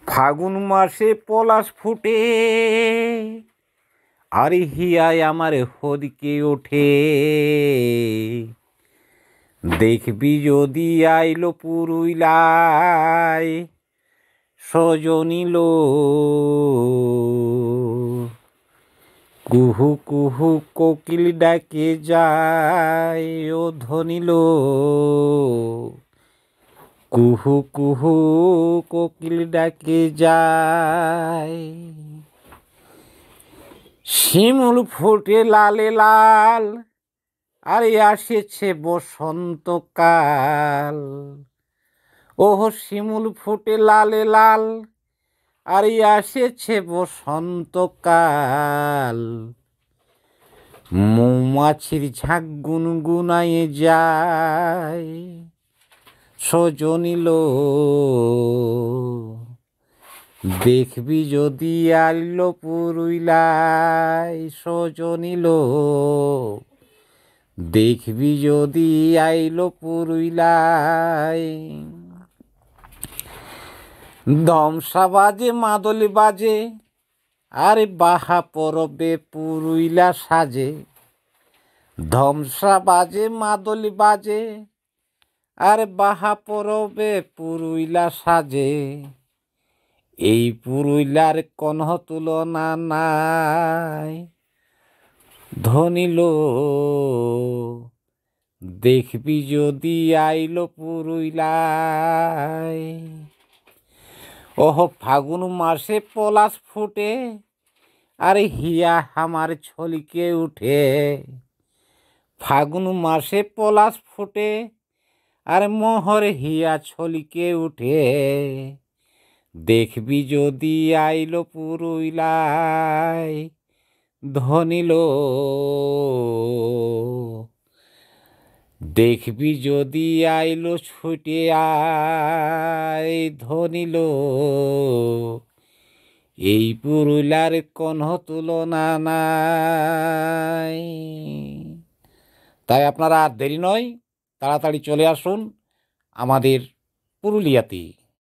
ফাগুন মাসে পলাশ ফুটে, আরে হিয়ায় আমার হদিকে ওঠে। দেখবি যদি আইলো পুরুইলায় সজনিলো, কুহু কুহু কোকিল ডাকে যায় ও ধনিলো, কুহু কুহু কোকিল ডাকে যায়। শিমুল ফোটে লালে লাল, আরে আসেছে বসন্তকাল। ওহ শিমুল ফোটে লালে লাল, আরে আসেছে বসন্তকাল। মৌমাছির ঝাঁক গুনগুনায়ে যায় সজনিলো, দেখবি যদি আইলো পুরুইলায় সজনিলো, দেখবি যদি আইলো পুরুইলায়। ধমসা বাজে মাদল বাজে, আরে বাহা পরবে পুরুইলা সাজে। ধমসা বাজে মাদল বাজে, আরে বাহা পরবে পুরুইলা সাজে। এই পুরুইলার কোনো তুলনা নাই ধনিলো, দেখবি যদি আইলো পুরুইলায়। ওহ ফাগুন মাসে পলাশ ফুটে, আরে হিয়া আমার ছলিকে উঠে। ফাগুন মাসে পলাশ ফুটে, আর মোহর হিয়া ছলিকে উঠে। দেখবি যদি আইলো পুরুইলায় ধনিলো, দেখবি যদি আইলো ছুটে আয় ধনিলো। এই পুরুইলার কোনো তুলনা নাই। তাই আপনারা আর দেরি নয়, তাড়াতাড়ি চলে আসুন আমাদের পুরুলিয়াতে।